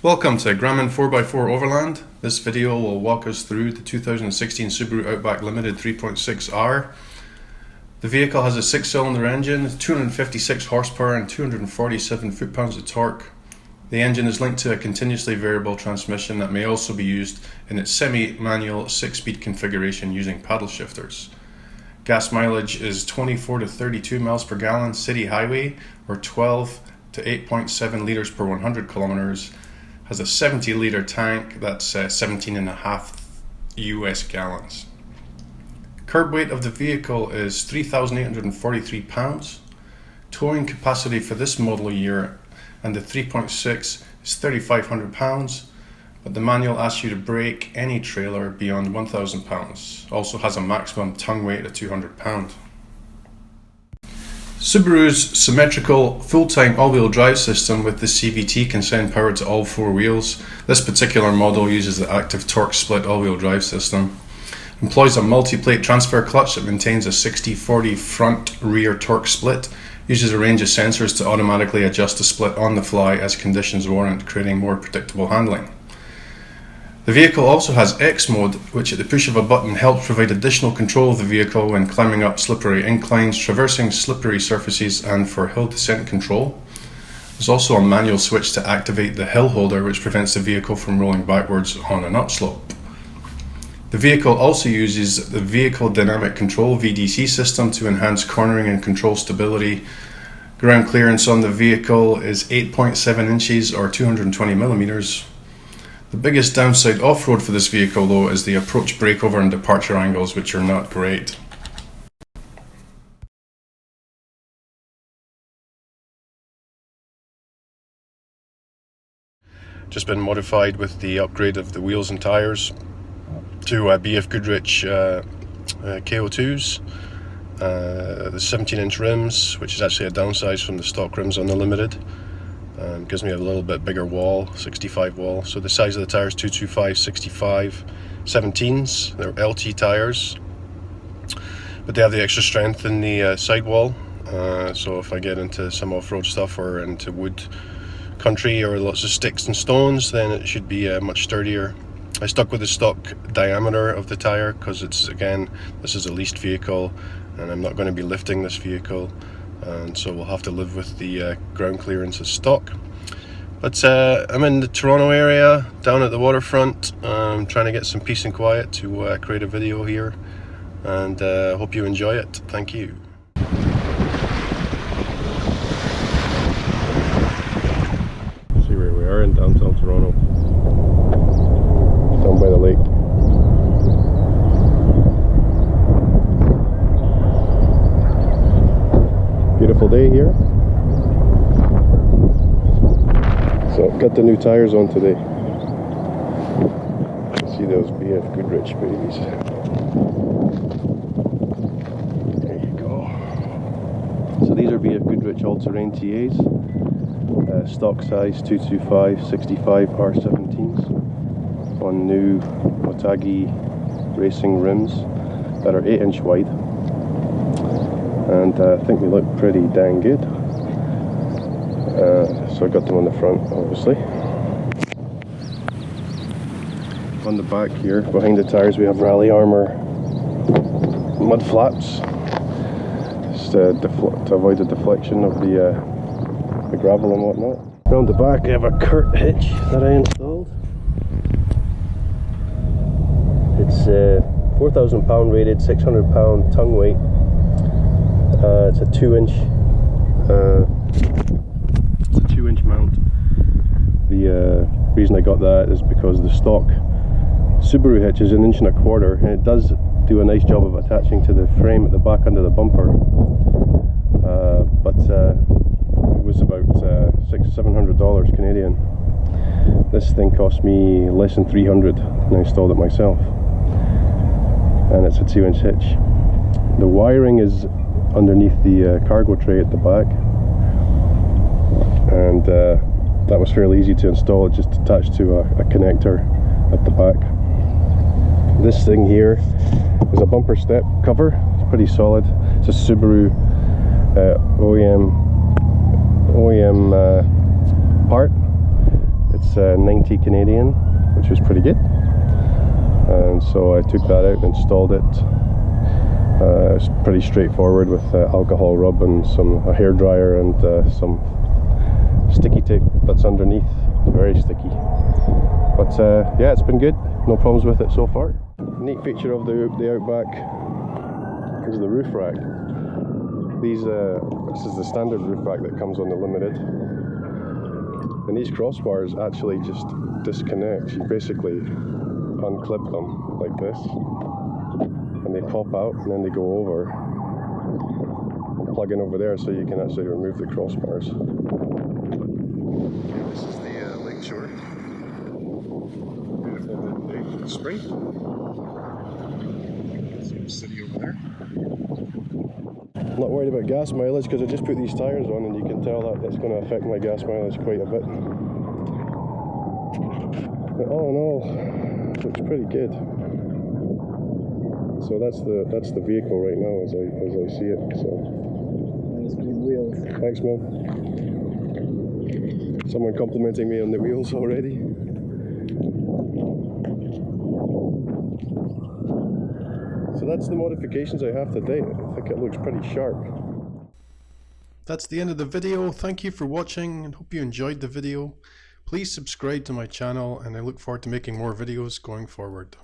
Welcome to grammin4x4overland. This video will walk us through the 2016 Subaru Outback Limited 3.6R. The vehicle has a 6-cylinder engine, 256 horsepower and 247 foot-pounds of torque. The engine is linked to a continuously variable transmission that may also be used in its semi-manual 6-speed configuration using paddle shifters. Gas mileage is 24 to 32 miles per gallon city highway, or 12 to 8.7 litres per 100 kilometers. Has a 70-litre tank, that's 17.5 US gallons. Curb weight of the vehicle is 3,843 pounds. Towing capacity for this model year and the 3.6 is 3,500 pounds, but the manual asks you to brake any trailer beyond 1,000 pounds. Also has a maximum tongue weight of 200 pounds. Subaru's symmetrical full-time all-wheel drive system with the CVT can send power to all four wheels. This particular model uses the active torque split all-wheel drive system. Employs a multi-plate transfer clutch that maintains a 60-40 front-rear torque split. Uses a range of sensors to automatically adjust the split on the fly as conditions warrant, creating more predictable handling. The vehicle also has X mode, which at the push of a button helps provide additional control of the vehicle when climbing up slippery inclines, traversing slippery surfaces, and for hill descent control. There's also a manual switch to activate the hill holder, which prevents the vehicle from rolling backwards on an upslope. The vehicle also uses the Vehicle Dynamic Control VDC system to enhance cornering and control stability. Ground clearance on the vehicle is 8.7 inches or 220 millimeters. The biggest downside off-road for this vehicle though is the approach breakover and departure angles, which are not great. Just been modified with the upgrade of the wheels and tyres to BFGoodrich KO2s. The 17-inch rims, which is actually a downsize from the stock rims on the Limited. Gives me a little bit bigger wall, 65 wall. So the size of the tires, 225, 65, 17s. They're LT tires, but they have the extra strength in the sidewall. So if I get into some off-road stuff or into wood country or lots of sticks and stones, then it should be much sturdier. I stuck with the stock diameter of the tire because it's, again, this is a leased vehicle and I'm not going to be lifting this vehicle. And so we'll have to live with the ground clearance as stock. But I'm in the Toronto area, down at the waterfront. I'm trying to get some peace and quiet to create a video here, and hope you enjoy it. Thank you. See where we are in downtown Toronto, down by the lake. Beautiful day here. So I've got the new tires on today. See those BFGoodrich babies. There you go. So these are BFGoodrich all-terrain TAs. Stock size 225 65 R17s on new Otagi racing rims that are 8-inch wide. And I think they look pretty dang good. So I got them on the front, obviously. On the back here, behind the tires, we have Rally Armor mud flaps, just to avoid the deflection of the gravel and whatnot. Around the back, I have a Curt Hitch that I installed. It's 4,000 pound rated, 600 pound tongue weight. It's a 2-inch. It's a 2-inch mount. The reason I got that is because the stock Subaru hitch is 1.25 inches, and it does do a nice job of attaching to the frame at the back under the bumper. But it was about $600-700 Canadian. This thing cost me less than 300, and I installed it myself. And it's a 2-inch hitch. The wiring is underneath the cargo tray at the back, and that was fairly easy to install. It just attached to a connector at the back. This thing here is a bumper step cover. It's pretty solid. It's a Subaru OEM part. It's was 90 Canadian, which was pretty good. And so I took that out and installed it. It's pretty straightforward with alcohol rub and a hairdryer and some sticky tape that's underneath. Very sticky. But yeah, it's been good. No problems with it so far. Neat feature of the Outback is the roof rack. This is the standard roof rack that comes on the Limited. And these crossbars actually just disconnect. You basically unclip them like this, and they pop out, and then they go over, plug in over there, so you can actually remove the crossbars. Okay, this is the lake shore. Beautiful day for the spring. See the city over there. I'm not worried about gas mileage because I just put these tyres on, and you can tell that it's going to affect my gas mileage quite a bit. But all in all, looks pretty good. So that's the vehicle right now as I see it. So nice big wheels. Thanks, man. Someone complimenting me on the wheels already. So that's the modifications I have to date. I think it looks pretty sharp. That's the end of the video. Thank you for watching and hope you enjoyed the video. Please subscribe to my channel and I look forward to making more videos going forward.